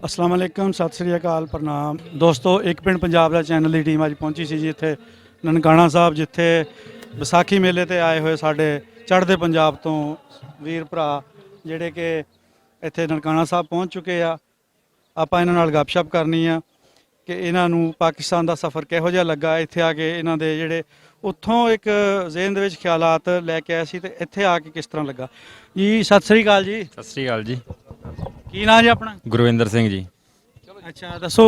अस्सलाम वालेकुम सत श्री अकाल प्रणाम दोस्तों। एक पिंड पंजाब ਦਾ ਚੈਨਲ ਦੀ ਟੀਮ ਅੱਜ ਪਹੁੰਚੀ ਸੀ ਜੀ ਇੱਥੇ ਨਨਕਾਣਾ ਸਾਹਿਬ, ਜਿੱਥੇ ਵਿਸਾਖੀ ਮੇਲੇ ਤੇ ਆਏ ਹੋਏ ਸਾਡੇ ਚੜ੍ਹਦੇ ਪੰਜਾਬ ਤੋਂ ਵੀਰ ਭਰਾ ਜਿਹੜੇ ਕਿ ਇੱਥੇ ਨਨਕਾਣਾ ਸਾਹਿਬ ਪਹੁੰਚ ਚੁੱਕੇ ਆ। ਆਪਾਂ ਇਹਨਾਂ ਨਾਲ ਗੱਪਸ਼ਪ ਕਰਨੀ ਆ ਕਿ ਇਹਨਾਂ ਨੂੰ ਪਾਕਿਸਤਾਨ ਦਾ ਸਫ਼ਰ ਕਿਹੋ ਜਿਹਾ ਲੱਗਾ। ਇੱਥੇ ਆ ਕੇ ਇਹਨਾਂ ਦੇ ਜਿਹੜੇ ਉੱਥੋਂ ਇੱਕ ਜ਼ਿਹਨ ਦੇ ਵਿੱਚ ਖਿਆਲਾਤ ਲੈ ਕੇ ਆਏ ਸੀ ਤੇ ਇੱਥੇ ਆ ਕੇ ਕਿਸ ਤਰ੍ਹਾਂ ਲੱਗਾ। ਜੀ ਸਤਿ ਸ੍ਰੀ ਅਕਾਲ ਜੀ। ਸਤਿ ਸ੍ਰੀ ਅਕਾਲ ਜੀ। ਕੀ ਨਾਂ ਜੀ ਆਪਣਾ? ਗੁਰਵਿੰਦਰ ਸਿੰਘ ਜੀ। ਅੱਛਾ ਦੱਸੋ,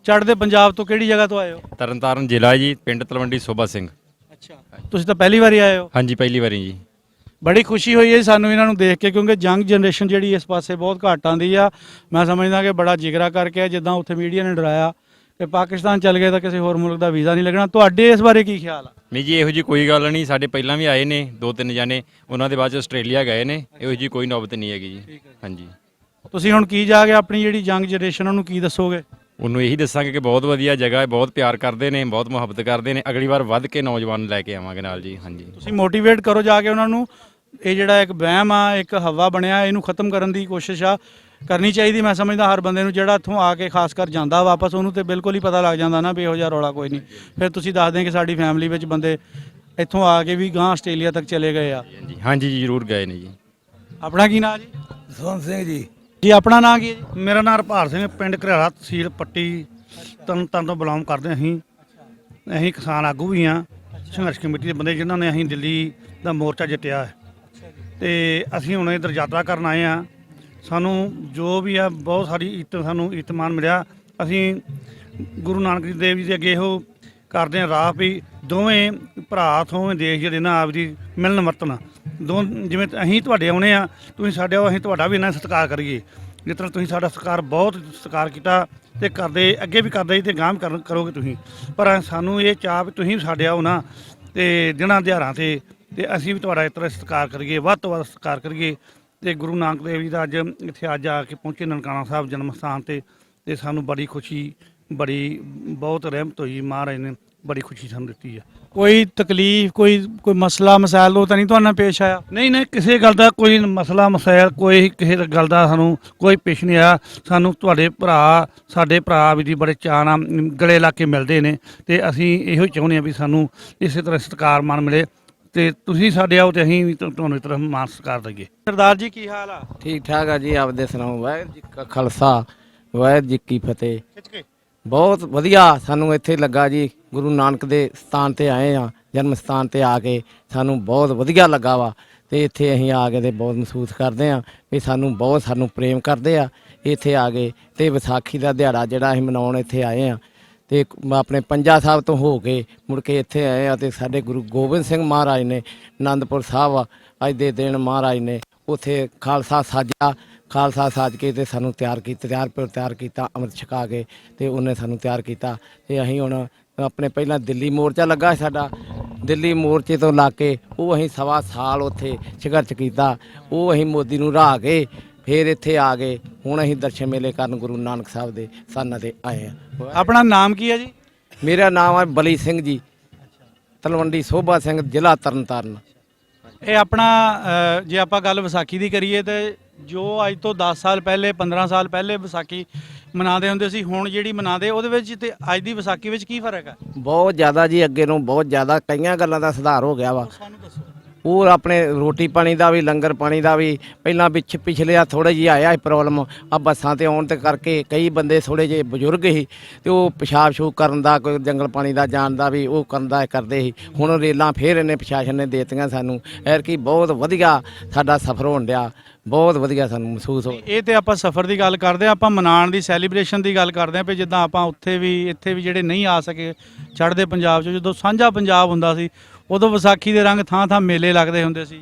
ਚੜ੍ਹਦੇ ਪੰਜਾਬ ਤੋਂ ਕਿਹੜੀ ਜਗ੍ਹਾ ਤੋਂ ਆਏ ਹੋ? ਤਰਨਤਾਰਨ ਜ਼ਿਲ੍ਹਾ ਜੀ, ਪਿੰਡ ਤਲਵੰਡੀ ਸੋਭਾ ਸਿੰਘ। ਅੱਛਾ, ਤੁਸੀਂ ਤਾਂ ਪਹਿਲੀ ਵਾਰੀ ਆਏ ਹੋ? ਹਾਂਜੀ, ਪਹਿਲੀ ਵਾਰੀ ਜੀ। ਬੜੀ ਖੁਸ਼ੀ ਹੋਈ ਹੈ ਸਾਨੂੰ ਇਹਨਾਂ ਨੂੰ ਦੇਖ ਕੇ, ਕਿਉਂਕਿ ਯੰਗ ਜਨਰੇਸ਼ਨ ਜਿਹੜੀ ਇਸ ਪਾਸੇ ਬਹੁਤ ਘੱਟ ਆਉਂਦੀ ਆ। ਮੈਂ ਸਮਝਦਾ ਕਿ ਬੜਾ ਜਿਗਰਾ ਕਰਕੇ, ਜਿੱਦਾਂ ਉੱਥੇ ਮੀਡੀਆ ਨੇ ਡਰਾਇਆ ਕਿ ਪਾਕਿਸਤਾਨ ਚੱਲ ਗਏ ਤਾਂ ਕਿਸੇ ਹੋਰ ਮੁਲਕ ਦਾ ਵੀਜ਼ਾ ਨਹੀਂ ਲੱਗਣਾ। ਤੁਹਾਡੇ ਇਸ ਬਾਰੇ ਕੀ ਖਿਆਲ ਆ? ਨਹੀਂ ਜੀ, ਇਹੋ ਜੀ ਕੋਈ ਗੱਲ ਨਹੀਂ। ਸਾਡੇ ਪਹਿਲਾਂ ਵੀ ਆਏ ਨੇ 2-3 ਜਾਣੇ, ਉਹਨਾਂ ਦੇ ਬਾਅਦ 'ਚ ਆਸਟ੍ਰੇਲੀਆ ਗਏ ਨੇ। ਇਹੋ ਜੀ ਕੋਈ ਨੌਬਤ ਨਹੀਂ ਹੈਗੀ ਜੀ। ਹਾਂਜੀ, ਤੁਸੀਂ ਹੁਣ ਕੀ ਜਾ ਕੇ ਆਪਣੀ ਜਿਹੜੀ ਯੰਗ ਜਨਰੇਸ਼ਨ ਉਹਨੂੰ ਕੀ ਦੱਸੋਗੇ? ਉਹਨੂੰ ਇਹੀ ਦੱਸਾਂਗੇ ਕਿ ਬਹੁਤ ਵਧੀਆ ਜਗ੍ਹਾ ਹੈ, ਬਹੁਤ ਪਿਆਰ ਕਰਦੇ ਨੇ, ਬਹੁਤ ਮੁਹੱਬਤ ਕਰਦੇ ਨੇ। ਅਗਲੀ ਵਾਰ ਵੱਧ ਕੇ ਨੌਜਵਾਨ ਲੈ ਕੇ ਆਵਾਂਗੇ ਨਾਲ ਜੀ। ਹਾਂਜੀ, ਤੁਸੀਂ ਮੋਟੀਵੇਟ ਕਰੋ ਜਾ ਕੇ ਉਹਨਾਂ ਨੂੰ। ਇਹ ਜਿਹੜਾ ਇੱਕ ਵਹਿਮ ਆ, ਇੱਕ ਹਵਾ ਬਣਿਆ, ਇਹਨੂੰ ਖਤਮ ਕਰਨ ਦੀ ਕੋਸ਼ਿਸ਼ ਆ ਕਰਨੀ ਚਾਹੀਦੀ। ਮੈਂ ਸਮਝਦਾ ਹਰ ਬੰਦੇ ਨੂੰ ਜਿਹੜਾ ਇੱਥੋਂ ਆ ਕੇ ਖਾਸ ਕਰ ਜਾਂਦਾ ਵਾਪਸ, ਉਹਨੂੰ ਤੇ ਬਿਲਕੁਲ ਹੀ ਪਤਾ ਲੱਗ ਜਾਂਦਾ ਨਾ ਵੀ ਇਹੋ ਜਿਹਾ ਰੌਲਾ ਕੋਈ ਨਹੀਂ। ਫਿਰ ਤੁਸੀਂ ਦੱਸਦੇ ਕਿ ਸਾਡੀ ਫੈਮਿਲੀ ਵਿੱਚ ਬੰਦੇ ਇੱਥੋਂ ਆ ਕੇ ਵੀ ਗਾਂ ਆਸਟ੍ਰੇਲੀਆ ਤੱਕ ਚਲੇ ਗਏ ਆ। ਹਾਂਜੀ ਜੀ, ਜ਼ਰੂਰ ਗਏ ਨੇ ਜੀ। ਆਪਣਾ ਕੀ ਨਾਂ ਜੀ? ਜਸਵੰਤ ਸਿੰਘ ਜੀ। ਜੀ ਆਪਣਾ ਨਾਂ ਕੀ ਹੈ ਜੀ? ਮੇਰਾ ਨਾਮ ਹਰਪਾਲ ਸਿੰਘ, ਪਿੰਡ ਘਰਿਆਲਾ, ਤਹਿਸੀਲ ਪੱਟੀ, ਤਰਨਤਾਰਨ ਤੋਂ ਬਿਲੋਂਗ ਕਰਦੇ ਅਸੀਂ ਕਿਸਾਨ ਆਗੂ ਵੀ ਹਾਂ, ਸੰਘਰਸ਼ ਕਮੇਟੀ ਦੇ ਬੰਦੇ ਜਿਨ੍ਹਾਂ ਨੇ ਅਸੀਂ ਦਿੱਲੀ ਦਾ ਮੋਰਚਾ ਜਿੱਤਿਆ ਹੈ। ਤੇ ਅਸੀਂ ਹੁਣ ਇੱਧਰ ਯਾਤਰਾ ਕਰਨ ਆਏ ਹਾਂ। ਸਾਨੂੰ ਜੋ ਵੀ ਆ ਬਹੁਤ ਸਾਰੀ ਸਾਨੂੰ ਇਤਮਾਨ ਮਿਲਿਆ। ਅਸੀਂ ਗੁਰੂ ਨਾਨਕ ਦੇਵ ਜੀ ਦੇ ਅੱਗੇ ਇਹੋ ਕਰਦੇ ਹਾਂ ਰਾਹ ਵੀ ਦੋਵੇਂ ਭਰਾ ਦੋਵੇਂ ਦੇਸ਼ ਜਿਹੜੇ ਨਾ ਆਪ ਦੀ ਮਿਲਣ ਵਰਤਣ। ਜਿਵੇਂ ਅਸੀਂ ਤੁਹਾਡੇ ਆਉਣੇ ਆ, ਤੁਸੀਂ ਸਾਡੇ ਆਓ, ਅਸੀਂ ਤੁਹਾਡਾ ਵੀ ਇੰਨਾ ਸਤਿਕਾਰ ਕਰੀਏ ਜਿਸ ਤਰ੍ਹਾਂ ਤੁਸੀਂ ਸਾਡਾ ਸਤਿਕਾਰ ਬਹੁਤ ਸਤਿਕਾਰ ਕੀਤਾ ਤੇ ਕਰਦੇ ਅੱਗੇ ਵੀ ਕਰਦੇ ਤੇ ਗਾਂਹ ਵੀ ਕਰੋਗੇ ਤੁਸੀਂ। ਪਰ ਸਾਨੂੰ ਇਹ ਚਾਹ ਵੀ ਤੁਸੀਂ ਵੀ ਸਾਡੇ ਆਓ ਨਾ ਤੇ ਦਿਨਾਂ ਦਿਹਾੜਾਂ ਤੇ ਅਸੀਂ ਵੀ ਤੁਹਾਡਾ ਇਸ ਤਰ੍ਹਾਂ ਸਤਿਕਾਰ ਕਰੀਏ, ਵੱਧ ਤੋਂ ਵੱਧ ਸਤਿਕਾਰ ਕਰੀਏ। ਤੇ ਗੁਰੂ ਨਾਨਕ ਦੇਵ ਜੀ ਦਾ ਅੱਜ ਇੱਥੇ ਅੱਜ ਆ ਕੇ ਪਹੁੰਚੇ ਨਨਕਾਣਾ ਸਾਹਿਬ ਜਨਮ ਸਥਾਨ ਤੇ ਸਾਨੂੰ ਬੜੀ ਖੁਸ਼ੀ, ਬੜੀ ਬਹੁਤ ਰਹਿਮਤ ਹੋਈ। ਮਹਾਰਾਜ ਨੇ ਬੜੀ ਖੁਸ਼ੀ ਸਾਨੂੰ ਦਿੱਤੀ ਆ। ਕੋਈ ਤਕਲੀਫ, ਕੋਈ ਮਸਲਾ ਮਸਾਇਲ ਉਹ ਤਾਂ ਨਹੀਂ ਤੁਹਾਨੂੰ ਨਾਲ ਪੇਸ਼ ਆਇਆ? ਨਹੀਂ, ਕਿਸੇ ਗੱਲ ਦਾ ਕੋਈ ਮਸਲਾ ਮਸਾਇਲ, ਕੋਈ ਕਿਸੇ ਗੱਲ ਦਾ ਸਾਨੂੰ ਕੋਈ ਪੇਸ਼ ਨਹੀਂ ਆਇਆ। ਸਾਨੂੰ ਤੁਹਾਡੇ ਭਰਾ, ਸਾਡੇ ਭਰਾ ਵੀ ਜੀ ਬੜੇ ਚਾਅ ਨਾਲ ਗਲੇ ਲਾ ਕੇ ਮਿਲਦੇ ਨੇ ਤੇ ਅਸੀਂ ਇਹੋ ਹੀ ਚਾਹੁੰਦੇ ਹਾਂ ਵੀ ਸਾਨੂੰ ਇਸੇ ਤਰ੍ਹਾਂ ਸਤਿਕਾਰ ਮਾਣ ਮਿਲੇ ਤੇ ਤੁਸੀਂ ਸਾਡੇ ਆਓ ਤੇ ਅਸੀਂ ਵੀ ਤੁਹਾਨੂੰ ਇਸ ਤਰ੍ਹਾਂ ਮਾਣ ਸਤਿਕਾਰ ਦਈਏ। ਸਰਦਾਰ ਜੀ ਕੀ ਹਾਲ ਆ? ਠੀਕ ਠਾਕ ਆ ਜੀ, ਆਪਦੇ ਸੁਣਾਓ। ਵਾਹਿਗੁਰੂ ਜੀ ਕਾ ਖਾਲਸਾ, ਵਾਹਿਗੁਰੂ ਜੀ ਕੀ ਫਤਿਹ। ਬਹੁਤ ਵਧੀਆ ਸਾਨੂੰ ਇੱਥੇ ਲੱਗਾ ਜੀ। ਗੁਰੂ ਨਾਨਕ ਦੇ ਸਥਾਨ ਤੇ ਆਏ ਆ, ਜਨਮ ਸਥਾਨ ਤੇ ਆ ਕੇ ਸਾਨੂੰ ਬਹੁਤ ਵਧੀਆ ਲੱਗਾ ਵਾ। ਤੇ ਇੱਥੇ ਅਸੀਂ ਆ ਕੇ ਤੇ ਬਹੁਤ ਮਹਿਸੂਸ ਕਰਦੇ ਆ ਵੀ ਸਾਨੂੰ ਪ੍ਰੇਮ ਕਰਦੇ ਆ ਇੱਥੇ ਆ ਗਏ। ਤੇ ਵਿਸਾਖੀ ਦਾ ਦਿਹਾੜਾ ਜਿਹੜਾ ਅਸੀਂ ਮਨਾਉਣ ਇੱਥੇ ਆਏ ਆ ਤੇ ਆਪਣੇ ਪੰਜਾ ਸਾਹਿਬ ਤੋਂ ਹੋ ਕੇ ਮੁੜ ਕੇ ਇੱਥੇ ਆਏ ਆ। ਤੇ ਸਾਡੇ ਗੁਰੂ ਗੋਬਿੰਦ ਸਿੰਘ ਮਹਾਰਾਜ ਨੇ ਆਨੰਦਪੁਰ ਸਾਹਿਬ ਅੱਜ ਦੇ ਦਿਨ ਮਹਾਰਾਜ ਨੇ ਉੱਥੇ ਖਾਲਸਾ ਸਾਜਿਆ, ਖਾਲਸਾ ਸਾਜ ਕੇ ਤੇ ਸਾਨੂੰ ਤਿਆਰ ਕੀਤਾ ਅੰਮ੍ਰਿਤ ਛਕਾ ਕੇ ਤੇ ਉਹਨੇ ਸਾਨੂੰ ਤਿਆਰ ਕੀਤਾ। ਤੇ ਅਸੀਂ ਹੁਣ ਆਪਣੇ ਪਹਿਲਾਂ ਦਿੱਲੀ ਮੋਰਚਾ ਲੱਗਾ ਸਾਡਾ, ਦਿੱਲੀ ਮੋਰਚੇ ਤੋਂ ਲਾ ਕੇ ਉਹ ਅਸੀਂ 1.25 ਸਾਲ ਉੱਥੇ ਸੰਘਰਸ਼ ਕੀਤਾ। ਉਹ ਅਸੀਂ ਮੋਦੀ ਨੂੰ ਹਰਾ ਕੇ ਫਿਰ ਇੱਥੇ ਆ ਗਏ। ਹੁਣ ਅਸੀਂ ਦਰਸ਼ਨ ਮੇਲੇ ਕਰਨ ਗੁਰੂ ਨਾਨਕ ਸਾਹਿਬ ਦੇ ਸਥਾਨਾਂ ਤੇ ਆਏ ਹਾਂ। ਆਪਣਾ ਨਾਮ ਕੀ ਹੈ ਜੀ? ਮੇਰਾ ਨਾਮ ਹੈ ਬਲੀ ਸਿੰਘ ਜੀ, ਤਲਵੰਡੀ ਸੋਭਾ ਸਿੰਘ, ਜ਼ਿਲ੍ਹਾ ਤਰਨਤਾਰਨ। ਇਹ ਆਪਣਾ ਜੇ ਆਪਾਂ ਗੱਲ ਵਿਸਾਖੀ ਦੀ ਕਰੀਏ ਤੇ ਜੋ ਅੱਜ ਤੋਂ 10 ਸਾਲ ਪਹਿਲੇ 15 ਸਾਲ ਪਹਿਲੇ ਵਿਸਾਖੀ ਮਨਾਉਂਦੇ ਹੁੰਦੇ ਸੀ, ਹੁਣ ਜਿਹੜੀ ਮਨਾਉਂਦੇ ਉਹਦੇ ਵਿੱਚ ਤੇ ਅੱਜ ਦੀ ਵਿਸਾਖੀ ਵਿੱਚ ਕੀ ਫਰਕ ਹੈ? ਬਹੁਤ ਜ਼ਿਆਦਾ ਜੀ, ਅੱਗੇ ਨੂੰ ਬਹੁਤ ਜ਼ਿਆਦਾ ਕਈਆਂ ਗੱਲਾਂ ਦਾ ਸੁਧਾਰ ਹੋ ਗਿਆ ਵਾ। ਸਾਨੂੰ ਦੱਸੋ। ਉਹ ਆਪਣੇ ਰੋਟੀ ਪਾਣੀ ਦਾ ਵੀ, ਲੰਗਰ ਪਾਣੀ ਦਾ ਵੀ ਪਹਿਲਾਂ ਪਿਛਲੇ ਆ ਥੋੜ੍ਹਾ ਜਿਹਾ ਆਇਆ ਸੀ ਪ੍ਰੋਬਲਮ ਆ ਬੱਸਾਂ ਤੇ ਆਉਣ ਤੇ ਕਰਕੇ। ਕਈ ਬੰਦੇ ਥੋੜ੍ਹੇ ਜਿਹੇ ਬਜ਼ੁਰਗ ਸੀ ਤੇ ਉਹ ਪਿਸ਼ਾਬ ਸ਼ੂਬ ਕਰਨ ਦਾ, ਕੋਈ ਜੰਗਲ ਪਾਣੀ ਦਾ ਜਾਣ ਦਾ ਵੀ ਉਹ ਕਰਦੇ ਸੀ। ਹੁਣ ਰੇਲਾਂ ਫੇਰ ਇਹਨੇ ਪ੍ਰਸ਼ਾਸਨ ਨੇ ਦੇ ਦਿੱਤੀਆਂ ਸਾਨੂੰ। ਐਰਕੀ ਬਹੁਤ ਵਧੀਆ ਸਾਡਾ ਸਫ਼ਰ ਹੋਣ ਡਿਆ, ਬਹੁਤ ਵਧੀਆ ਸਾਨੂੰ ਮਹਿਸੂਸ ਹੋ। ਇਹ ਤੇ ਆਪਾਂ ਸਫ਼ਰ ਦੀ ਗੱਲ ਕਰਦੇ ਹਾਂ, ਆਪਾਂ ਮਨਾਉਣ ਦੀ, ਸੈਲੀਬ੍ਰੇਸ਼ਨ ਦੀ ਗੱਲ ਕਰਦੇ ਹਾਂ ਵੀ ਜਿੱਦਾਂ ਆਪਾਂ ਉੱਥੇ ਵੀ ਇੱਥੇ ਵੀ ਜਿਹੜੇ ਨਹੀਂ ਆ ਸਕੇ ਚੜ੍ਹਦੇ ਪੰਜਾਬ 'ਚ, ਜਦੋਂ ਸਾਂਝਾ ਪੰਜਾਬ ਹੁੰਦਾ ਸੀ ਉਦੋਂ ਵਿਸਾਖੀ ਦੇ ਰੰਗ ਥਾਂ ਮੇਲੇ ਲੱਗਦੇ ਹੁੰਦੇ ਸੀ।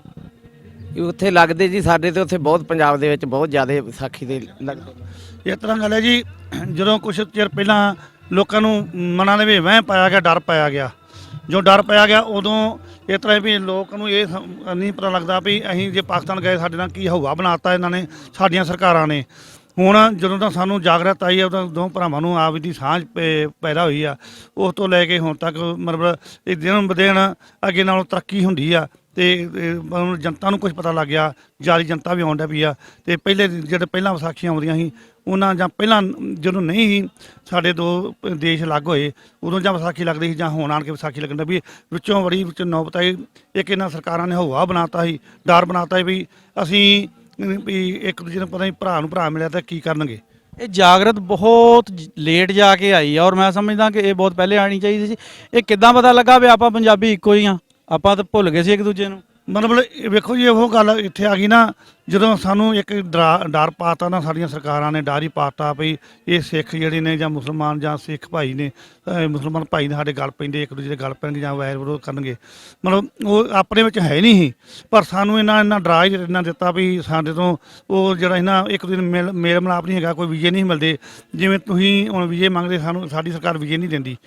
ਉੱਥੇ ਲੱਗਦੇ ਜੀ ਸਾਡੇ ਤੇ ਉੱਥੇ ਬਹੁਤ ਪੰਜਾਬ ਦੇ ਵਿੱਚ ਬਹੁਤ ਜ਼ਿਆਦਾ ਵਿਸਾਖੀ ਦੇ ਲੱਗਦੇ। ਇਸ ਤਰ੍ਹਾਂ ਗੱਲ ਹੈ ਜੀ, ਜਦੋਂ ਕੁਛ ਚਿਰ ਪਹਿਲਾਂ ਲੋਕਾਂ ਨੂੰ ਮਨਾਂ ਦੇ ਵਿੱਚ ਵਹਿਮ ਪਾਇਆ ਗਿਆ, ਡਰ ਪਾਇਆ ਗਿਆ। ਜੋ ਡਰ ਪਾਇਆ ਗਿਆ ਉਦੋਂ ਇਸ ਤਰ੍ਹਾਂ ਵੀ ਲੋਕਾਂ ਨੂੰ ਇਹ ਨਹੀਂ ਪਤਾ ਲੱਗਦਾ ਵੀ ਅਸੀਂ ਜੇ ਪਾਕਿਸਤਾਨ ਗਏ ਸਾਡੇ ਨਾਲ ਕੀ ਹਵਾ ਬਣਾਤਾ ਇਹਨਾਂ ਨੇ, ਸਾਡੀਆਂ ਸਰਕਾਰਾਂ ਨੇ। ਹੁਣ ਜਦੋਂ ਤਾਂ ਸਾਨੂੰ ਜਾਗਰਤ ਆਈ ਹੈ ਉਦੋਂ ਦੋ ਭਰਾਵਾਂ ਨੂੰ ਆਪ ਦੀ ਸਾਂਝ ਪੈਦਾ ਹੋਈ ਆ। ਉਸ ਤੋਂ ਲੈ ਕੇ ਹੁਣ ਤੱਕ ਮਤਲਬ ਇਹ ਦਿਨ ਬ ਦਿਨ ਅੱਗੇ ਨਾਲੋਂ ਤਰੱਕੀ ਹੁੰਦੀ ਆ। ਤੇ ਹੁਣ ਜਨਤਾ ਨੂੰ ਕੁਝ ਪਤਾ ਲੱਗ ਗਿਆ, ਜ਼ਿਆਦਾ ਜਨਤਾ ਵੀ ਆਉਣ ਡਿਆ ਪਈ ਆ। ਤੇ ਜਿਹੜੇ ਪਹਿਲਾਂ ਵਿਸਾਖੀਆਂ ਆਉਂਦੀਆਂ ਸੀ ਉਹਨਾਂ ਜਾਂ ਪਹਿਲਾਂ ਜਦੋਂ ਨਹੀਂ ਸੀ ਸਾਡੇ ਦੋ ਦੇਸ਼ ਅਲੱਗ ਹੋਏ ਉਦੋਂ ਜਾਂ ਵਿਸਾਖੀ ਲੱਗਦੀ ਸੀ ਜਾਂ ਹੁਣ ਆਣ ਕੇ ਵਿਸਾਖੀ ਲੱਗਣ ਦਾ ਵੀ ਵਿੱਚ ਨੌਬਤ ਆਈ। ਇੱਕ ਇਹਨਾਂ ਸਰਕਾਰਾਂ ਨੇ ਹਵਾ ਬਣਾਤਾ ਸੀ, ਡਰ ਬਣਾਤਾ ਸੀ ਵੀ ਅਸੀਂ ਵੀ ਇੱਕ ਦੂਜੇ ਨੂੰ ਪਤਾ ਨਹੀਂ ਭਰਾ ਨੂੰ ਭਰਾ ਮਿਲਿਆ ਤਾਂ ਕੀ ਕਰਨਗੇ। ਇਹ ਜਾਗਰਤ ਬਹੁਤ ਲੇਟ ਜਾ ਕੇ ਆਈ ਆ ਔਰ ਮੈਂ ਸਮਝਦਾ ਕਿ ਇਹ ਬਹੁਤ ਪਹਿਲੇ ਆਣੀ ਚਾਹੀਦੀ ਸੀ। ਇਹ ਕਿੱਦਾਂ ਪਤਾ ਲੱਗਾ ਵੀ ਆਪਾਂ ਪੰਜਾਬੀ ਇੱਕੋ ਹੀ ਆ? ਆਪਾਂ ਤਾਂ ਭੁੱਲ ਗਏ ਸੀ ਇੱਕ ਦੂਜੇ ਨੂੰ। ਮਤਲਬ ਇਹ ਵੇਖੋ ਜੀ ਉਹ ਗੱਲ ਇੱਥੇ ਆ ਗਈ ਨਾ, ਜਦੋਂ ਸਾਨੂੰ ਇੱਕ ਡਰ ਪਾਤਾ ਨਾ ਸਾਡੀਆਂ ਸਰਕਾਰਾਂ ਨੇ, ਡਰ ਹੀ ਪਾਤਾ ਵੀ ਇਹ ਸਿੱਖ ਜਿਹੜੇ ਨੇ ਜਾਂ ਮੁਸਲਮਾਨ ਜਾਂ ਸਿੱਖ ਭਾਈ ਨੇ, ਮੁਸਲਮਾਨ ਭਾਈ ਨੇ ਸਾਡੇ ਗੱਲ ਪੈਂਦੇ, ਇੱਕ ਦੂਜੇ ਦੇ ਗੱਲ ਪੈਣਗੇ ਜਾਂ ਵੈਰ ਵਿਰੋਧ ਕਰਨਗੇ। ਮਤਲਬ ਉਹ ਆਪਣੇ ਵਿੱਚ ਹੈ ਨਹੀਂ ਸੀ, ਪਰ ਸਾਨੂੰ ਇਹਨਾਂ ਡਰਾ ਹੀ ਇਹਨਾਂ ਦਿੱਤਾ ਵੀ ਸਾਡੇ ਤੋਂ ਉਹ ਜਿਹੜਾ ਇਹਨਾਂ ਇੱਕ ਦੂਜੇ ਨੂੰ ਮੇਲ ਮਿਲਾਪ ਨਹੀਂ ਹੈਗਾ, ਕੋਈ ਵੀਜ਼ੇ ਨਹੀਂ ਮਿਲਦੇ। ਜਿਵੇਂ ਤੁਸੀਂ ਹੁਣ ਵੀਜ਼ੇ ਮੰਗਦੇ, ਸਾਨੂੰ ਸਾਡੀ ਸਰਕਾਰ ਵੀਜ਼ੇ ਨਹੀਂ ਦਿੰਦੀ।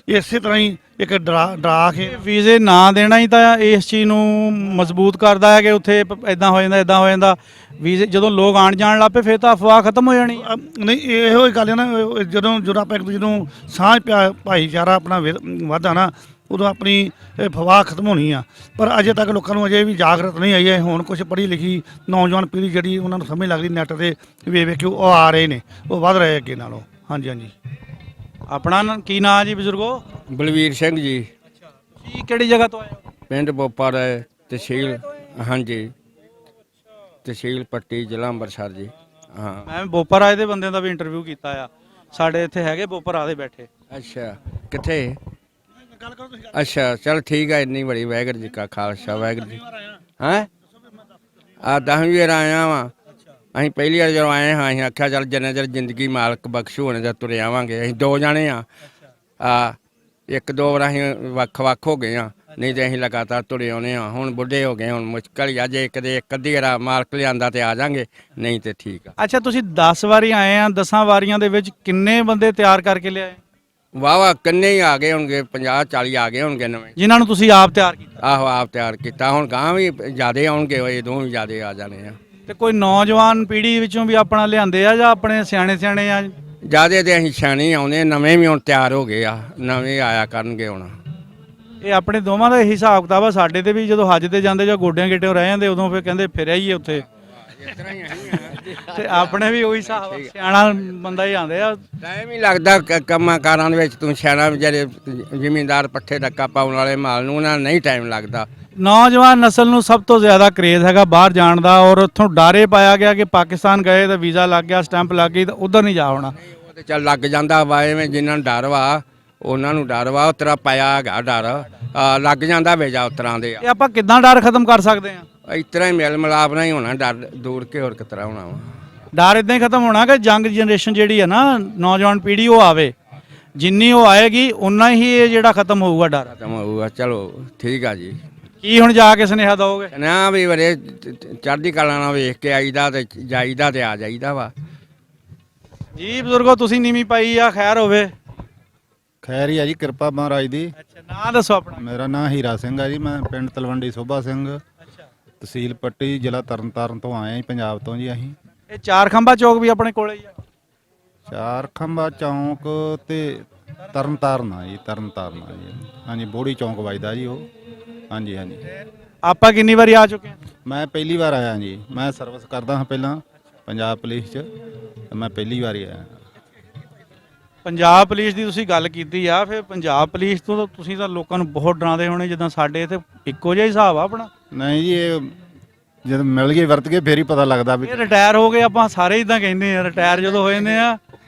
ਇਸੇ ਤਰ੍ਹਾਂ ਹੀ ਇੱਕ ਡਰਾ ਕੇ ਵੀਜ਼ੇ ਨਾ ਦੇਣਾ ਹੀ ਤਾਂ ਇਸ ਚੀਜ਼ ਨੂੰ ਮਜ਼ਬੂਤ ਕਰਦਾ ਹੈ ਕਿ ਉੱਥੇ ਇਦਾਂ ਹੋ ਜਾਂਦਾ, ਇਦਾਂ ਹੋ ਜਾਂਦਾ। ਵੀਜ਼ੇ ਜਦੋਂ ਲੋਕ ਆਣ ਜਾਣ ਲੱਗ ਪਏ ਫਿਰ ਤਾਂ ਅਫਵਾਹ ਖਤਮ ਹੋ ਜਾਣੀ। ਨਹੀਂ ਇਹੋ ਹੀ ਗੱਲ ਹੈ ਨਾ, ਜਦੋਂ ਆਪਾਂ ਇੱਕ ਦੂਜੇ ਨੂੰ ਸਾਂਝ ਭਾਈਚਾਰਾ ਆਪਣਾ ਵਧਦਾ ਨਾ, ਉਦੋਂ ਆਪਣੀ ਅਫਵਾਹ ਖਤਮ ਹੋਣੀ ਆ। ਪਰ ਅਜੇ ਤੱਕ ਲੋਕਾਂ ਨੂੰ ਅਜੇ ਵੀ ਜਾਗਰਤ ਨਹੀਂ ਆਈ ਹੈ। ਹੁਣ ਕੁਝ ਪੜ੍ਹੀ ਲਿਖੀ ਨੌਜਵਾਨ ਪੀੜ੍ਹੀ ਜਿਹੜੀ ਉਹਨਾਂ ਨੂੰ ਸਮਝ ਲੱਗਦੀ ਨੈੱਟ ਤੇ ਵੇਖ ਕੇ ਉਹ ਆ ਰਹੇ ਨੇ, ਉਹ ਵੱਧ ਰਹੇ ਅੱਗੇ ਨਾਲੋਂ। ਹਾਂਜੀ ਹਾਂਜੀ। ਆਪਣਾ ਕੀ ਨਾਂ ਜੀ ਬਜ਼ੁਰਗੋ? ਬਲਵੀਰ ਸਿੰਘ ਜੀ, ਕੀ ਕਿਹੜੀ ਜਗ੍ਹਾ ਤੋਂ ਆਏ ਹੋ? ਪਿੰਡ ਬੋਪਰ ਹੈ, ਤਹਿਸੀਲ ਹਾਂਜੀ ਤਹਿਸੀਲ ਪੱਟੀ, ਜ਼ਿਲ੍ਹਾ ਅੰਮ੍ਰਿਤਸਰ ਜੀ। ਹਾਂ ਮੈਂ ਬੋਪਰ ਆਏ ਦੇ ਬੰਦਿਆਂ ਦਾ ਵੀ ਇੰਟਰਵਿਊ ਕੀਤਾ ਆ। ਸਾਡੇ ਇੱਥੇ ਹੈਗੇ ਬੋਪਰ ਆਦੇ ਬੈਠੇ। ਅੱਛਾ, ਕਿੱਥੇ? ਅੱਛਾ ਚਲ ਠੀਕ ਹੈ। ਇੰਨੀ ਬੜੀ ਵਾਹਿਗੁਰੂ ਜੀ ਕਾ ਖਾਲਸਾ ਵਾਹਿਗੁਰੂ ਜੀ। ਹੈਂ ਆ 10ਵੀਂ ਵਾਰ ਆਇਆ ਵਾਂ। ਅਸੀਂ ਪਹਿਲੀ ਵਾਰ ਜਦੋਂ ਆਏ ਹਾਂ ਅਸੀਂ ਆਖਿਆ ਚੱਲ ਜਿੰਨਾ ਚਿਰ ਜ਼ਿੰਦਗੀ ਮਾਲਕ ਬਖਸ਼ੂ ਹੋਣੇ ਜਾਂ ਤੁਰੇ ਆਵਾਂਗੇ। ਅਸੀਂ ਦੋ ਜਾਣੇ ਆ ਇੱਕ ਦੋ ਵਾਰ ਅਸੀਂ ਵੱਖ ਹੋ ਗਏ ਆ, ਨਹੀਂ ਤੇ ਅਸੀਂ ਲਗਾਤਾਰ ਤੁਰੇ ਆਉਨੇ ਆ। ਹੁਣ ਬੁੱਢੇ ਹੋ ਗਏ, ਹੁਣ ਮੁਸ਼ਕਲ ਹੀ ਆ। ਜੇ ਕਦੇ ਇੱਕ ਅੱਧੀ ਵਾਰ ਮਾਲਕ ਲਿਆਂਦਾ ਤੇ ਆ ਜਾਾਂਗੇ, ਨਹੀਂ ਤੇ ਠੀਕ ਆ। ਅੱਛਾ, ਤੁਸੀਂ 10 ਵਾਰੀ ਆਏ ਆ, 10 ਵਾਰੀਆਂ ਦੇ ਵਿੱਚ ਕਿੰਨੇ ਬੰਦੇ ਤਿਆਰ ਕਰਕੇ ਲਿਆਏ? ਵਾਹ ਕਿੰਨੇ ਹੀ ਆ ਗਏ ਹੋਣਗੇ, 50-40 ਆ ਗਏ ਹੋਣਗੇ ਨਵੇਂ, ਜਿਨ੍ਹਾਂ ਨੂੰ ਤੁਸੀਂ ਆਪ ਤਿਆਰ ਕੀਤਾ? ਆਹੋ ਆਪ ਤਿਆਰ ਕੀਤਾ। ਹੁਣ ਗਾਂ ਵੀ ਜ਼ਿਆਦੇ ਆਉਣਗੇ, ਹੋਏ ਦੋ ਵੀ ਜ਼ਿਆਦੇ ਆ ਜਾਣੇ ਆ। ਤੇ ਕੋਈ ਨੌਜਵਾਨ ਪੀੜ੍ਹੀ ਵਿੱਚੋਂ ਵੀ ਆਪਣਾ ਲਿਆਂਦੇ ਆ ਜਾਂ ਆਪਣੇ ਸਿਆਣੇ ਆ? ਜ਼ਿਆਦੇ ਤੇ ਅਸੀਂ ਸਿਆਣੇ ਆਉਂਦੇ, ਨਵੇਂ ਵੀ ਹੁਣ ਤਿਆਰ ਹੋ ਗਏ ਆ, ਨਵੇਂ ਆਇਆ ਕਰਨਗੇ ਹੁਣ। ਇਹ ਆਪਣੇ ਦੋਵਾਂ ਦਾ ਇਹੀ ਹਿਸਾਬ ਕਿਤਾਬ ਆ। ਸਾਡੇ ਤੇ ਵੀ ਜਦੋਂ ਹੱਜ ਤੇ ਜਾਂਦੇ ਜਾਂ ਗੋਡਿਆਂ ਗਿੱਟਿਆਂ ਰਹਿ ਜਾਂਦੇ ਉਦੋਂ ਫਿਰ ਕਹਿੰਦੇ ਫਿਰ ਆਈਏ ਉੱਥੇ। ਤੇ ਆਪਣੇ ਵੀ ਉਹੀ ਹਿਸਾਬ, ਸਿਆਣਾ ਬੰਦਾ ਹੀ ਆਉਂਦੇ ਆ। ਟਾਈਮ ਹੀ ਲੱਗਦਾ ਕੰਮਾਂ ਕਾਰਾਂ ਦੇ ਵਿੱਚ। ਤੂੰ ਸਿਆਣਾ ਜਿਹੜੇ ਜ਼ਿਮੀਂਦਾਰ ਪੱਠੇ ਡੱਕਾ ਪਾਉਣ ਵਾਲੇ ਮਾਲ ਨੂੰ, ਉਹਨਾਂ ਨੂੰ ਨਹੀਂ ਟਾਈਮ ਲੱਗਦਾ। ਨੌਜਵਾਨ ਨਸਲ ਨੂੰ ਸਭ ਤੋਂ ਜ਼ਿਆਦਾ ਕਰੇਜ਼ ਹੈਗਾ ਬਾਹਰ ਜਾਣ ਦਾ, ਔਰ ਉੱਥੋਂ ਡਾਰੇ ਪਾਇਆ ਗਿਆ ਕਿ ਪਾਕਿਸਤਾਨ ਗਏ ਤਾਂ ਵੀਜ਼ਾ ਲੱਗ ਗਿਆ, ਸਟੈਂਪ ਲੱਗ ਗਈ ਤਾਂ ਉਧਰ ਨਹੀਂ ਜਾ ਹੋਣਾ। ਉਹ ਤੇ ਚੱਲ ਲੱਗ ਜਾਂਦਾ ਵਾ, ਐਵੇਂ ਜਿਨ੍ਹਾਂ ਨੂੰ ਡਰ ਵਾ ਉਹਨਾਂ ਨੂੰ ਡਰ ਵਾ, ਉਸ ਤਰ੍ਹਾਂ ਪਾਇਆ ਹੈਗਾ ਡਰ, ਲੱਗ ਜਾਂਦਾ ਵੀਜ਼ਾ ਉਸ ਤਰ੍ਹਾਂ ਦੇ। ਇਹ ਆਪਾਂ ਕਿੱਦਾਂ ਡਰ ਖਤਮ ਕਰ ਸਕਦੇ ਆ? ਇਸ ਤਰ੍ਹਾਂ ਹੀ ਮਿਲ ਮਿਲਾਪ ਨਾਲ ਹੀ ਹੋਣਾ, ਡਰ ਦੂਰ ਕੇ ਹੋਰ ਕਿਸ ਤਰ੍ਹਾਂ ਹੋਣਾ ਵਾ। ਡਰ ਇਦਾਂ ਹੀ ਖਤਮ ਹੋਣਾ ਕਿ ਯੰਗ ਜਨਰੇਸ਼ਨ ਜਿਹੜੀ ਹੈ ਨਾ, ਨੌਜਵਾਨ ਪੀੜ੍ਹੀ ਉਹ ਆਵੇ, ਜਿੰਨੀ ਉਹ ਆਏਗੀ ਉਨਾ ਹੀ ਇਹ ਜਿਹੜਾ ਖਤਮ ਹੋਊਗਾ ਡਰ। ਖਤਮ ਹੋਊਗਾ। ਚਲੋ ਠੀਕ ਆ ਜੀ। ਕੀ ਹੁਣ ਜਾ ਕੇ ਸੁਨੇਹਾ ਦਓਗੇ? ਨਾ ਵੀ ਬੜੇ ਚੜ੍ਹਦੀ ਕਲਾ ਨਾਲ ਵੇਖ ਕੇ ਆਈਦਾ ਤੇ ਜਾਈਦਾ ਤੇ ਆ ਜਾਈਦਾ ਵਾ ਜੀ। ਬਜ਼ੁਰਗੋ ਤੁਸੀਂ ਨੀਵੀਂ ਪਾਈ ਆ, ਖੈਰ ਹੋਵੇ। ਖੈਰ ਹੀ ਆ ਜੀ, ਕਿਰਪਾ ਮਹਾਰਾਜ ਦੀ। ਅੱਛਾ, ਨਾਂ ਦੱਸੋ ਆਪਣਾ। ਮੇਰਾ ਨਾਮ ਹੀਰਾ ਸਿੰਘ ਆ ਜੀ, ਮੈਂ ਪਿੰਡ ਤਲਵੰਡੀ ਸੋਭਾ ਸਿੰਘ, ਤਹਿਸੀਲ ਪੱਟੀ, ਜ਼ਿਲ੍ਹਾ ਤਰਨਤਾਰਨ ਤੋਂ ਆਏ ਹਾਂ ਪੰਜਾਬ ਤੋਂ ਜੀ। ਅਸੀਂ ਇਹ ਚਾਰ ਖੰਭਾ ਚੌਕ ਵੀ ਆਪਣੇ ਕੋਲੇ ਹੀ ਆ? ਚਾਰ ਖੰਭਾ ਚੌਂਕ ਤੇ ਤਰਨਤਾਰਨ ਆ ਜੀ, ਤਰਨਤਾਰਨ ਆ ਜੀ। ਹਾਂਜੀ, ਬੋੜੀ ਚੌਂਕ ਵੱਜਦਾ ਜੀ ਉਹ। ਹਾਂਜੀ ਹਾਂਜੀ। ਆਪਾਂ ਕਿੰਨੀ ਵਾਰੀ ਆ ਚੁੱਕੇ ਹਾਂ? ਮੈਂ ਪਹਿਲੀ ਵਾਰ ਆਇਆ ਜੀ। ਮੈਂ ਸਰਵਿਸ ਕਰਦਾ ਹਾਂ ਪਹਿਲਾਂ ਪੰਜਾਬ ਪੁਲਿਸ 'ਚ, ਤੇ ਮੈਂ ਪਹਿਲੀ ਵਾਰ ਹੀ ਆਇਆ। ਪੰਜਾਬ ਪੁਲਿਸ ਦੀ ਤੁਸੀਂ ਗੱਲ ਕੀਤੀ ਆ, ਫਿਰ ਪੰਜਾਬ ਪੁਲਿਸ ਤੋਂ ਤੁਸੀਂ ਤਾਂ ਲੋਕਾਂ ਨੂੰ ਬਹੁਤ ਡਰਾਉਂਦੇ ਹੋਣੇ, ਜਿੱਦਾਂ ਸਾਡੇ ਇੱਥੇ ਇੱਕੋ ਜਿਹਾ ਹਿਸਾਬ ਆ ਆਪਣਾ। ਨਹੀਂ ਜੀ, ਇਹ ਜਦ ਮਿਲ ਗਏ ਵਰਤ ਗਏ ਫੇਰ ਹੀ ਪਤਾ ਲੱਗਦਾ ਵੀ ਇਹ ਰਿਟਾਇਰ ਹੋ ਗਏ, ਆਪਾਂ ਸਾਰੇ ਇਦਾਂ ਕਹਿੰਦੇ ਆ, ਰਿਟਾਇਰ ਜਦੋਂ ਹੋ ਜਾਂਦੇ ਆ।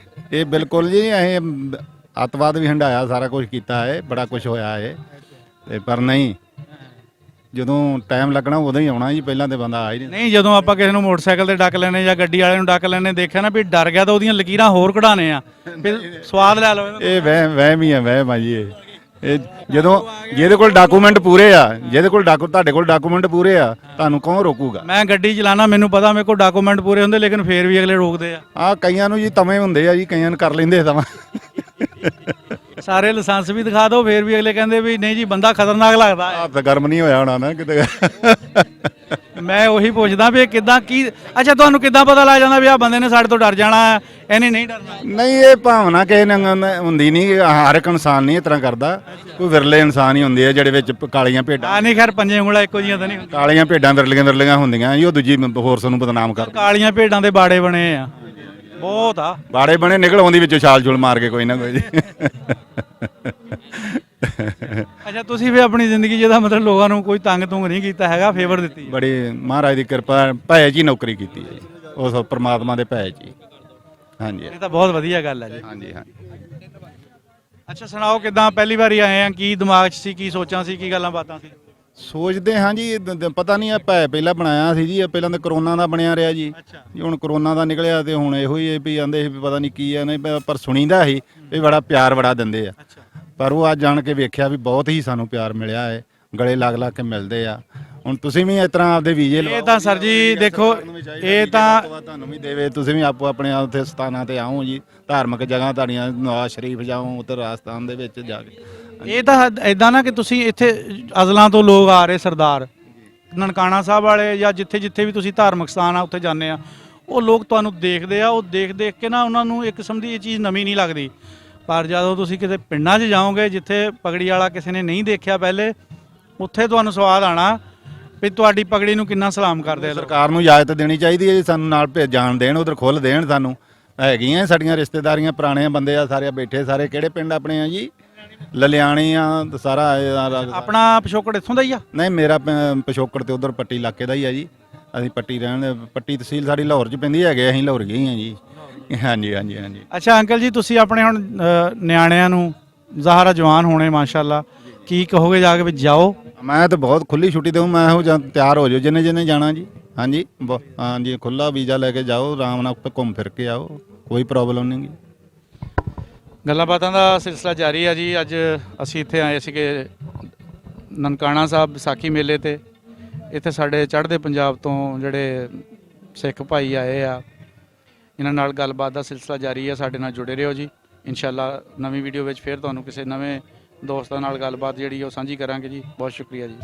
ਇਹ ਬਿਲਕੁਲ ਜੀ, ਅਸੀਂ ਅੱਤਵਾਦ ਵੀ ਹੰਡਾਇਆ, ਸਾਰਾ ਕੁਝ ਕੀਤਾ ਹੈ, ਬੜਾ ਕੁਝ ਹੋਇਆ ਹੈ, ਤੇ ਪਰ ਨਹੀਂ, ਜਦੋਂ ਟਾਈਮ ਲੱਗਣਾ ਉਦੋਂ ਹੀ ਆਉਣਾ ਜੀ। ਪਹਿਲਾਂ ਤੇ ਬੰਦਾ ਆ ਹੀ ਨਹੀਂ। ਜਦੋਂ ਆਪਾਂ ਕਿਸੇ ਨੂੰ ਮੋਟਰਸਾਈਕਲ ਤੇ ਡੱਕ ਲੈਣੇ ਜਾਂ ਗੱਡੀ ਵਾਲੇ ਨੂੰ ਡੱਕ ਲੈਣੇ, ਦੇਖਿਆ ਨਾ ਵੀ ਡਰ ਗਿਆ ਤਾਂ ਉਹਦੀਆਂ ਲਕੀਰਾਂ ਹੋਰ ਕਢਾਣੇ ਆ, ਫਿਰ ਸਵਾਦ ਲੈ ਲਓ। ਇਹ ਵਹਿਮ ਹੀ ਹੈ, ਵਹਿਮ ਆ ਜੀ। ਇਹ ਜਦੋਂ ਜਿਹਦੇ ਕੋਲ ਡਾਕੂਮੈਂਟ ਪੂਰੇ ਆ, ਜਿਹਦੇ ਕੋਲ ਤੁਹਾਡੇ ਕੋਲ ਡਾਕੂਮੈਂਟ ਪੂਰੇ ਆ, ਤੁਹਾਨੂੰ ਕੌਣ ਰੋਕੂਗਾ? ਮੈਂ ਗੱਡੀ ਚਲਾਣਾ, ਮੈਨੂੰ ਪਤਾ ਮੇਰੇ ਕੋਲ ਡਾਕੂਮੈਂਟ ਪੂਰੇ ਹੁੰਦੇ, ਲੇਕਿਨ ਫੇਰ ਵੀ ਅਗਲੇ ਰੋਕਦੇ ਆ। ਕਈਆਂ ਨੂੰ ਜੀ ਤਵੇਂ ਹੁੰਦੇ ਆ ਜੀ, ਕਈਆਂ ਨੂੰ ਕਰ ਲੈਂਦੇ ਤਵਾਂ। ਸਾਰੇ ਲਾਇਸੈਂਸ ਵੀ ਦਿਖਾ ਦਿਓ, ਫੇਰ ਵੀ ਅਗਲੇ ਕਹਿੰਦੇ ਵੀ ਨਹੀਂ ਜੀ ਬੰਦਾ ਖਤਰਨਾਕ ਲੱਗਦਾ ਹੈ। ਹੱਥ ਗਰਮ ਨਹੀਂ ਹੋਇਆ ਹੋਣਾ ਨਾ ਕਿਤੇ। ਮੈਂ ਉਹੀ ਪੁੱਛਦਾ ਵੀ ਇਹ ਕਿੱਦਾਂ ਕੀ ਅੱਛਾ ਤੁਹਾਨੂੰ ਕਿੱਦਾਂ ਪਤਾ ਲੱਗ ਜਾਂਦਾ ਵੀ ਆ ਬੰਦੇ ਨੇ ਸਾਡੇ ਤੋਂ ਡਰ ਜਾਣਾ ਹੈ, ਇਹਨੇ ਨਹੀਂ ਡਰਨਾ? ਨਹੀਂ, ਇਹ ਭਾਵਨਾ ਕਿਸੇ ਨਾਲ ਹੁੰਦੀ ਨਹੀਂ, ਹਰ ਇੱਕ ਇਨਸਾਨ ਨਹੀਂ ਇਸ ਤਰ੍ਹਾਂ ਕਰਦਾ। ਕੋਈ ਵਿਰਲੇ ਇਨਸਾਨ ਹੀ ਹੁੰਦੇ ਆ ਜਿਹੜੇ ਵਿੱਚ ਕਾਲੀਆਂ ਭੇਡਾਂ ਆ ਨਹੀਂ ਖੈਰ ਪੰਜੇ ਉਂਗਲਾਂ ਇੱਕੋ ਜਿਹੀਆਂ ਤਾਂ ਨਹੀਂ ਹੁੰਦੀਆਂ। ਕਾਲੀਆਂ ਭੇਡਾਂ ਵਿਰਲੀਆਂ ਹੁੰਦੀਆਂ ਜੀ, ਉਹ ਦੂਜੀ ਫੋਰਸ ਨੂੰ ਬਦਨਾਮ ਕਰਦੇ। ਕਾਲੀਆਂ ਭੇਡਾਂ ਦੇ ਬਾੜੇ ਬਣੇ ਆ ਬਹੁਤ ਆ। ਬਾੜੇ ਬਣੇ ਨਿਕਲ ਆਉਂਦੀ ਵਿੱਚੋਂ ਛਾਲ ਛੁਲ ਮਾਰ ਕੇ ਕੋਈ ਨਾ ਕੋਈ ਜੀ। ਅੱਛਾ ਤੁਸੀਂ ਵੀ ਆਪਣੀ ਜ਼ਿੰਦਗੀ ਜਿਹਦਾ ਮਤਲਬ ਲੋਕਾਂ ਨੂੰ ਕੋਈ ਤੰਗ ਤੁੰਗ ਨਹੀਂ ਕੀਤਾ ਹੈਗਾ, ਫੇਵਰ ਦਿੱਤੀ ਹੈ। ਬੜੀ ਮਹਾਰਾਜ ਦੀ ਕਿਰਪਾ, ਭੈ ਜੀ ਨੌਕਰੀ ਕੀਤੀ ਹੈ ਜੀ, ਉਸ ਪ੍ਰਮਾਤਮਾ ਦੇ ਭੈ ਜੀ। ਹਾਂਜੀ ਇਹ ਤਾਂ ਬਹੁਤ ਵਧੀਆ ਗੱਲ ਹੈ ਜੀ। ਹਾਂਜੀ ਹਾਂਜੀ। ਅੱਛਾ ਸੁਣਾਓ ਕਿੱਦਾਂ ਪਹਿਲੀ ਵਾਰੀ ਆਏ ਆ, ਕੀ ਦਿਮਾਗ 'ਚ ਸੀ, ਕੀ ਸੋਚਾਂ ਸੀ, ਕੀ ਗੱਲਾਂ ਬਾਤਾਂ ਸੀ? ਸੋਚਦੇ ਹਾਂ ਜੀ, ਪਤਾ ਨਹੀਂ ਆ ਭੈ ਪਹਿਲਾਂ ਬਣਾਇਆ ਸੀ ਜੀ, ਇਹ ਪਹਿਲਾਂ ਤਾਂ ਕਰੋਨਾ ਦਾ ਬਣਿਆ ਰਿਹਾ ਜੀ। ਜੀ ਹੁਣ ਕਰੋਨਾ ਦਾ ਨਿਕਲਿਆ ਤੇ ਹੁਣ ਇਹੋ ਹੀ ਵੀ ਆਂਦੇ ਸੀ ਵੀ ਪਤਾ ਨਹੀਂ ਕੀ ਆ, ਨਹੀਂ ਪਰ ਸੁਣੀਦਾ ਸੀ ਵੀ ਬੜਾ ਪਿਆਰ ਬੜਾ ਦਿੰਦੇ ਆ। ਪਰ ਉਹ ਅੱਜ ਜਾਣ ਕੇ ਵੇਖਿਆ ਵੀ ਬਹੁਤ ਹੀ ਸਾਨੂੰ ਪਿਆਰ ਮਿਲਿਆ ਹੈ, ਗਲੇ ਲੱਗ ਕੇ ਮਿਲਦੇ ਆ। ਹੁਣ ਤੁਸੀਂ ਵੀ ਇਸ ਤਰ੍ਹਾਂ ਆਪਦੇ ਵੀਜ਼ੇ ਇਹ ਤਾਂ ਸਰ ਜੀ ਦੇਖੋ ਇਹ ਤਾਂ ਤੁਹਾਨੂੰ ਵੀ ਦੇਵੇ, ਤੁਸੀਂ ਵੀ ਆਪੋ ਆਪਣੇ ਉੱਥੇ ਸਥਾਨਾਂ ਤੇ ਆਓ ਜੀ, ਧਾਰਮਿਕ ਜਗ੍ਹਾ ਤੁਹਾਡੀਆਂ ਨਵਾਜ਼ ਸ਼ਰੀਫ ਜਾਓ ਉੱਧਰ ਰਾਜਸਥਾਨ ਦੇ ਵਿੱਚ ਜਾ ਕੇ। ਇਹ ਤਾਂ ਇਦਾਂ ਨਾ ਕਿ ਤੁਸੀਂ ਇੱਥੇ ਅਜ਼ਲਾਂ ਤੋਂ ਲੋਕ ਆ ਰਹੇ ਸਰਦਾਰ ਨਨਕਾਣਾ ਸਾਹਿਬ ਵਾਲੇ ਜਾਂ ਜਿੱਥੇ ਜਿੱਥੇ ਵੀ ਤੁਸੀਂ ਧਾਰਮਿਕ ਸਥਾਨ ਆ ਉੱਥੇ ਜਾਂਦੇ ਆ, ਉਹ ਲੋਕ ਤੁਹਾਨੂੰ ਦੇਖਦੇ ਆ, ਉਹ ਦੇਖ ਦੇਖ ਕੇ ਨਾ ਉਹਨਾਂ ਨੂੰ ਇੱਕ ਕਿਸਮ ਦੀ ਇਹ ਚੀਜ਼ ਨਵੀਂ ਨਹੀਂ ਲੱਗਦੀ। ਪਰ ਜਦੋਂ ਤੁਸੀਂ ਕਿਤੇ ਪਿੰਡਾਂ 'ਚ ਜਾਓਗੇ ਜਿੱਥੇ ਪਗੜੀ ਵਾਲਾ ਕਿਸੇ ਨੇ ਨਹੀਂ ਦੇਖਿਆ ਪਹਿਲੇ, ਉੱਥੇ ਤੁਹਾਨੂੰ ਸਵਾਦ ਆਣਾ ਵੀ ਤੁਹਾਡੀ ਪਗੜੀ ਨੂੰ ਕਿੰਨਾ ਸਲਾਮ ਕਰਦੇ ਆ ਲੋਕ। ਸਰਕਾਰ ਨੂੰ ਇਜਾਜ਼ਤ ਦੇਣੀ ਚਾਹੀਦੀ ਹੈ ਜੀ, ਸਾਨੂੰ ਨਾਲ ਜਾਣ ਦੇਣ, ਉਧਰ ਖੁੱਲ੍ਹ ਦੇਣ ਸਾਨੂੰ। ਹੈਗੀਆਂ ਸਾਡੀਆਂ ਰਿਸ਼ਤੇਦਾਰੀਆਂ, ਪੁਰਾਣੇ ਬੰਦੇ ਆ ਸਾਰੇ ਬੈਠੇ, ਸਾਰੇ ਕਿਹੜੇ ਪਿੰਡ ਆਪਣੇ ਆ ਜੀ? ਲਲਿਆਣੀ ਆ ਸਾਰਾ। ਆਪਣਾ ਪਿਛੋਕੜ ਇੱਥੋਂ ਦਾ ਹੀ ਆ? ਨਹੀਂ, ਮੇਰਾ ਪਿਛੋਕੜ ਤੇ ਉਧਰ ਪੱਟੀ ਇਲਾਕੇ ਦਾ ਹੀ ਆ ਜੀ। ਅਸੀਂ ਪੱਟੀ ਪੱਟੀ ਤਹਿਸੀਲ ਸਾਡੀ ਲਾਹੌਰ 'ਚ ਪੈਂਦੀ ਹੈਗੇ, ਅਸੀਂ ਲਾਹੌਰ ਗਏ ਹਾਂ ਜੀ। ਹਾਂਜੀ ਹਾਂਜੀ ਹਾਂਜੀ। ਅੱਛਾ ਅੰਕਲ ਜੀ ਤੁਸੀਂ ਆਪਣੇ ਹੁਣ ਨਿਆਣਿਆਂ ਨੂੰ ਜ਼ਾਹਰਾ ਜਵਾਨ ਹੋਣੇ ਮਾਸ਼ਾਅੱਲਾ, ਕੀ ਕਹੋਗੇ ਜਾ ਕੇ ਵੀ ਜਾਓ? ਮੈਂ ਤਾਂ ਬਹੁਤ ਖੁੱਲੀ ਛੁੱਟੀ ਦੇਵਾਂ, ਮੈਂ ਇਹੋ ਜਾਂ ਤਿਆਰ ਹੋ ਜਾਓ ਜਿੰਨੇ ਜਿੰਨੇ ਜਾਣਾ ਜੀ। ਹਾਂਜੀ ਹਾਂਜੀ, ਖੁੱਲਾ ਵੀਜ਼ਾ ਲੈ ਕੇ ਜਾਓ, ਆਰਾਮ ਨਾਲ ਘੁੰਮ ਫਿਰ ਕੇ ਆਓ, ਕੋਈ ਪ੍ਰੋਬਲਮ ਨਹੀਂ ਗੀ। ਗੱਲਾਂ ਬਾਤਾਂ ਦਾ ਸਿਲਸਿਲਾ ਜਾਰੀ ਆ ਜੀ। ਅੱਜ ਅਸੀਂ ਇੱਥੇ ਆਏ ਸੀਗੇ ਨਨਕਾਣਾ ਸਾਹਿਬ ਵਿਸਾਖੀ ਮੇਲੇ ਤੇ। ਇੱਥੇ ਸਾਡੇ ਚੜ੍ਹਦੇ ਪੰਜਾਬ ਤੋਂ ਜਿਹੜੇ ਸਿੱਖ ਭਾਈ ਆਏ ਆ, ਇਹਨਾਂ ਨਾਲ ਗੱਲਬਾਤ ਦਾ ਸਿਲਸਿਲਾ ਜਾਰੀ ਆ। ਸਾਡੇ ਨਾਲ ਜੁੜੇ ਰਹੋ ਜੀ। ਇਨਸ਼ਾਅੱਲਾ ਨਵੀਂ ਵੀਡੀਓ ਵਿੱਚ ਫਿਰ ਤੁਹਾਨੂੰ ਕਿਸੇ ਨਵੇਂ ਦੋਸਤਾਂ ਨਾਲ ਗੱਲਬਾਤ ਜਿਹੜੀ ਉਹ ਸਾਂਝੀ ਕਰਾਂਗੇ ਜੀ। ਬਹੁਤ ਸ਼ੁਕਰੀਆ ਜੀ।